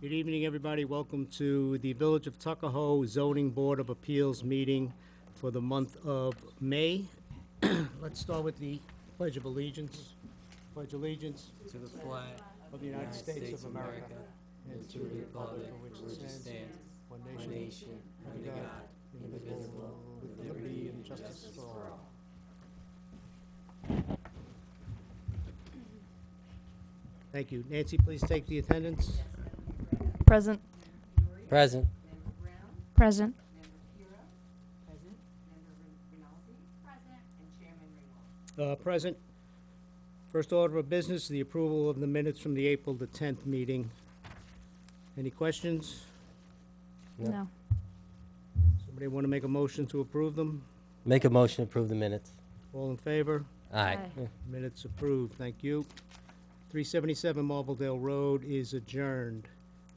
Good evening, everybody. Welcome to the Village of Tuckahoe Zoning Board of Appeals meeting for the month of May. Let's start with the Pledge of Allegiance. Pledge allegiance To the flag of the United States of America and to the republic for which it stands, one nation, under God, indivisible, with liberty and justice for all. Thank you. Nancy, please take the attendance. Present. present. Present. Present. First order of business, the approval of the minutes from the April the 10th meeting. Any questions? Yep. No. Somebody want to make a motion to approve them? Make a motion to approve the minutes. All in favor? Aye. Aye. Minutes approved, thank you. 377 Marbledale Road is adjourned.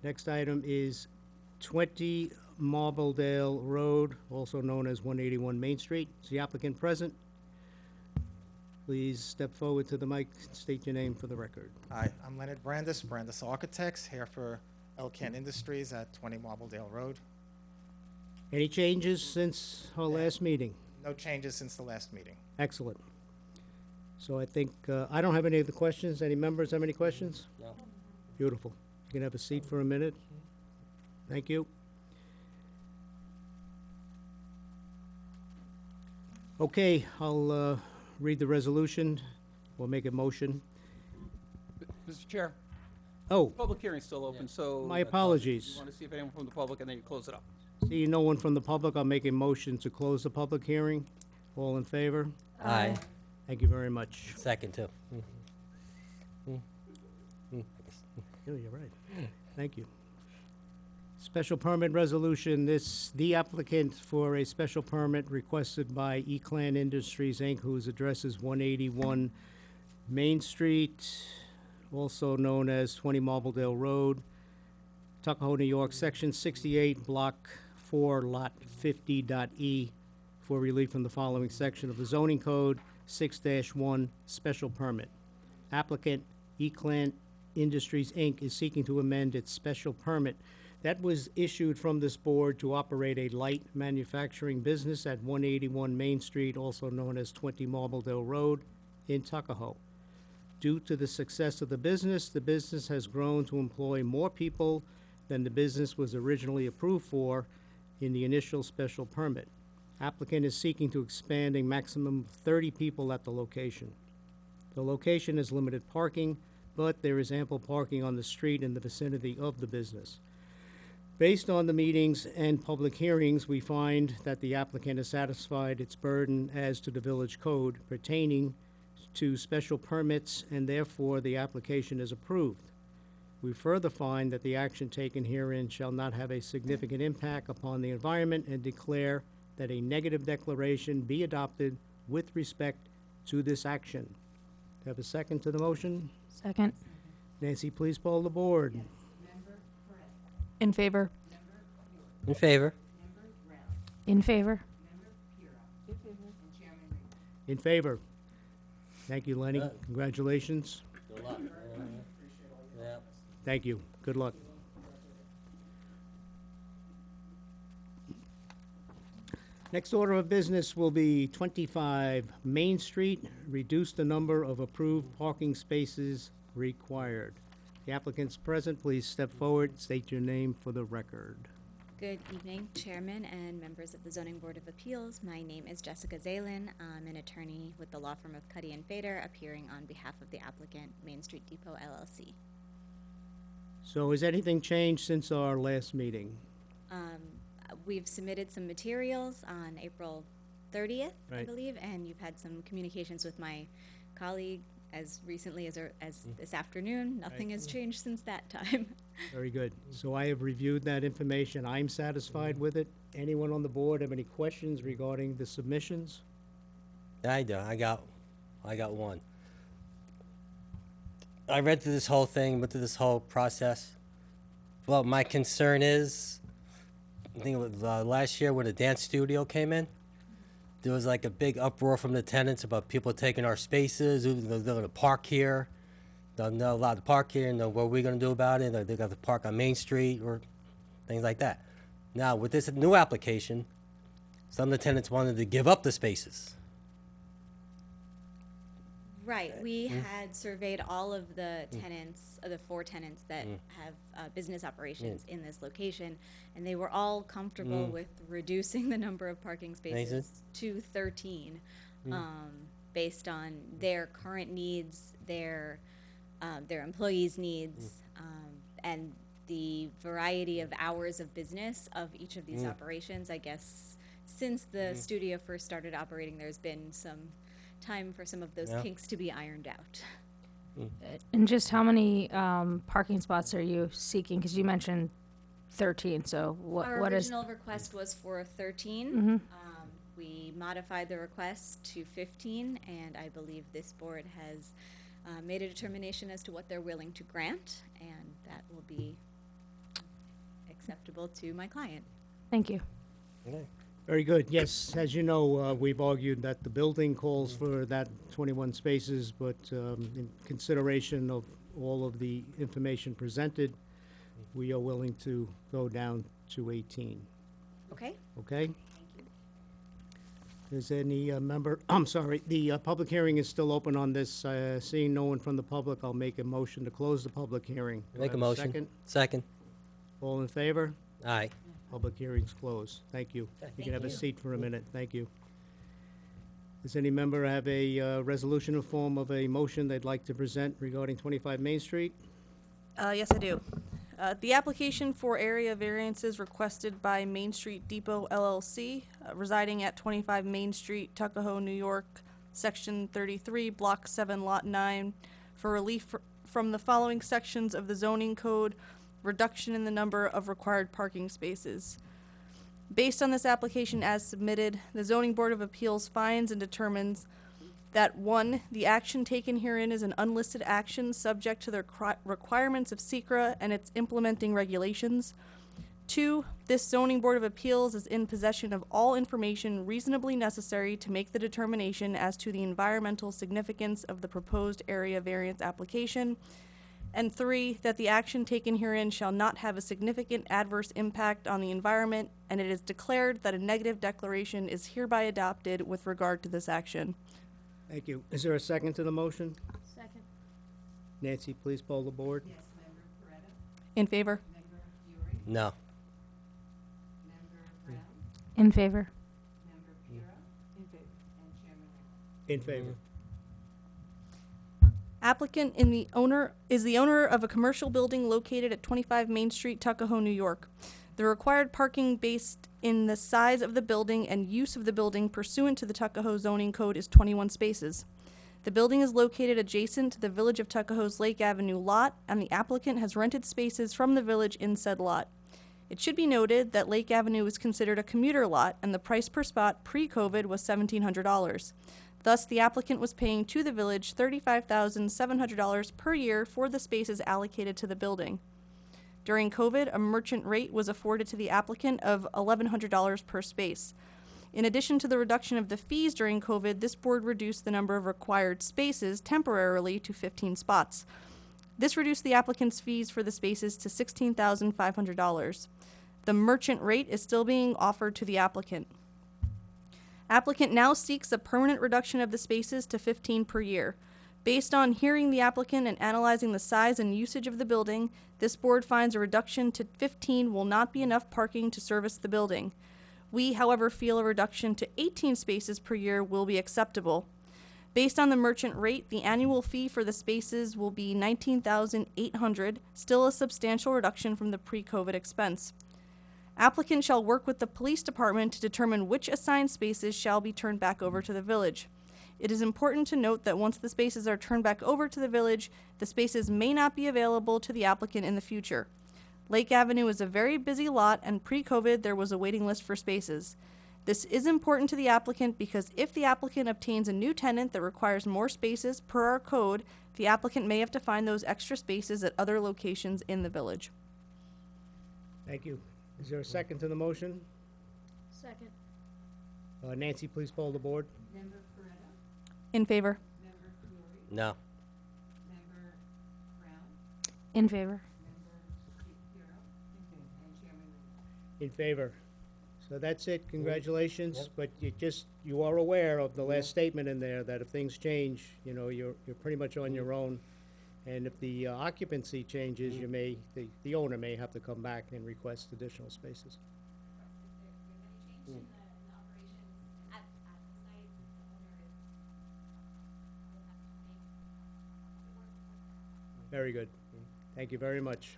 Next item is 20 Marbledale Road, also known as 181 Main Street. Is the applicant present? Please step forward to the mic, state your name for the record. Hi, I'm Leonard Brandis Architects, here for Elcan Industries at 20 Marbledale Road. Any changes since our last meeting? No changes since the last meeting. Excellent. So I think, I don't have any other questions. Any members have any questions? No. Beautiful. You can have a seat for a minute. Thank you. Okay, I'll read the resolution. We'll make a motion. Mr. Chair, Oh, public hearing's still open, so. My apologies. You want to see if anyone from the public, and then you close it up. seeing no one from the public, I'll make a motion to close the public hearing. All in favor? Aye. Thank you very much. Second, too. Yeah, you're right. Thank you. Special permit resolution, the applicant for a special permit requested by Eclan Industries, Inc., whose address is 181 Main Street, also known as 20 Marbledale Road, Tuckahoe, New York, Section 68, Block 4, Lot 50.E, for relief from the following section of the zoning code, 6-1, special permit. Applicant, Eclan Industries, Inc., is seeking to amend its special permit that was issued from this board to operate a light manufacturing business at 181 Main Street, also known as 20 Marbledale Road, in Tuckahoe. Due to the success of the business has grown to employ more people than the business was originally approved for in the initial special permit. Applicant is seeking to expand a maximum of 30 people at the location. The location is limited parking, but there is ample parking on the street in the vicinity of the business. Based on the meetings and public hearings, we find that the applicant has satisfied its burden as to the village code pertaining to special permits, and therefore the application is approved. We further find that the action taken herein shall not have a significant impact upon the environment, and declare that a negative declaration be adopted with respect to this action. Have a second to the motion? Second. Nancy, please poll the board. In favor. In favor. In favor. In favor. Thank you, Lenny. Congratulations. Good luck. Yeah. Thank you. Good luck. Next order of business will be 25 Main Street, reduce the number of approved parking spaces required. The applicant's present, please step forward, state your name for the record. Good evening, Chairman and members of the Zoning Board of Appeals. My name is Jessica Zalin. I'm an attorney with the law firm of Cuddy and Fader, appearing on behalf of the applicant, Main Street Depot LLC. So has anything changed since our last meeting? We've submitted some materials on April 30th, I Right. believe, and you've had some communications with my colleague as recently as this afternoon. Nothing has changed since that time. Very good. So I have reviewed that information. I'm satisfied with it. Anyone on the board have any questions regarding the submissions? I do. I got one. I read through this whole thing, went through this whole process. Well, my concern is, I think it was last year when the dance studio came in, there was like a big uproar from the tenants about people taking our spaces, they're going to park here. they're not allowed to park here, and what are we gonna do about it? Or they got to park on Main Street or things like that. Now, with this new application, some of the tenants wanted to give up the spaces. Right, we had surveyed all of the tenants, the 4 tenants that have business operations in this location, and they were all comfortable with reducing the number of parking spaces to 13, based on their current needs, their employees' needs, and the variety of hours of business of each of these operations. I guess since the studio first started operating, there's been some time for some of those kinks to be ironed out. And just how many parking spots are you seeking? Because you mentioned 13, so Our what is? original request was for 13. We modified the request to 15, and I believe this board has made a determination as to what they're willing to grant, and that will be acceptable to my client. Thank you. Okay. Very good. Yes, as you know, we've argued that the building calls for that 21 spaces, but in consideration of all of the information presented, we are willing to go down to 18. Okay? Okay? Is any member, I'm sorry, the public hearing is still open on this. Seeing no one from the public, I'll make a motion to close the public hearing. Do I Make a have motion. Second? Second. All in favor? Aye. Public hearing's closed. Thank you. You can have a seat for a minute. Thank you. Does any member have a resolution in form of a motion they'd like to present regarding 25 Main Street? Yes, I do. The application for area variances requested by Main Street Depot LLC, residing at 25 Main Street, Tuckahoe, New York, Section 33, Block 7, Lot 9, for relief from the following sections of the zoning code, reduction in the number of required parking spaces. Based on this application as submitted, the Zoning Board of Appeals finds and determines that 1, the action taken herein is an unlisted action subject to the requirements of SECRA and its implementing regulations. 2, this Zoning Board of Appeals is in possession of all information reasonably necessary to make the determination as to the environmental significance of the proposed area variance application. And 3, that the action taken herein shall not have a significant adverse impact on the environment, and it is declared that a negative declaration is hereby adopted with regard to this action. Thank you. Is there a second to the motion? Second. Nancy, please poll the board. In favor? No. In favor. In favor. Applicant is the owner of a commercial building located at 25 Main Street, Tuckahoe, New York. The required parking based in the size of the building and use of the building pursuant to the Tuckahoe zoning code is 21 spaces. The building is located adjacent to the Village of Tuckahoe's Lake Avenue lot, and the applicant has rented spaces from the village in said lot. It should be noted that Lake Avenue is considered a commuter lot, and the price per spot pre-COVID was $1,700. Thus, the applicant was paying to the village $35,700 per year for the spaces allocated to the building. During COVID, a merchant rate was afforded to the applicant of $1,100 per space. In addition to the reduction of the fees during COVID, this board reduced the number of required spaces temporarily to 15 spots. This reduced the applicant's fees for the spaces to $16,500. The merchant rate is still being offered to the applicant. Applicant now seeks a permanent reduction of the spaces to 15 per year. Based on hearing the applicant and analyzing the size and usage of the building, this board finds a reduction to 15 will not be enough parking to service the building. We, however, feel a reduction to 18 spaces per year will be acceptable. Based on the merchant rate, the annual fee for the spaces will be $19,800, still a substantial reduction from the pre-COVID expense. Applicant shall work with the police department to determine which assigned spaces shall be turned back over to the village. It is important to note that once the spaces are turned back over to the village, the spaces may not be available to the applicant in the future. Lake Avenue is a very busy lot, and pre-COVID there was a waiting list for spaces. This is important to the applicant because if the applicant obtains a new tenant that requires more spaces per our code, the applicant may have to find those extra spaces at other locations in the village. Thank you. Is there a second to the motion? Second. Nancy, please poll the board. In favor? No. In favor. In favor. So that's it, congratulations, but you are aware of the last statement in there, that if things change, you know, you're pretty much on your own. And if the occupancy changes, the owner may have to come back and request additional spaces. Very good. Thank you very much.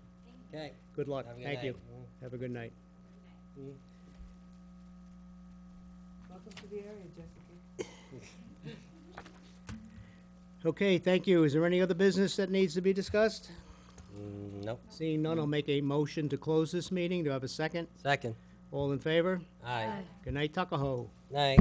Okay. Good luck. Have a good Thank you. night. Have a good night. Welcome to the area, Jessica. Okay, thank you. Is there any other business that needs to be discussed? Nope. Seeing none, I'll make a motion to close this meeting. Do I have a second? Second. All in favor? Aye. Good night, Tuckahoe. Night.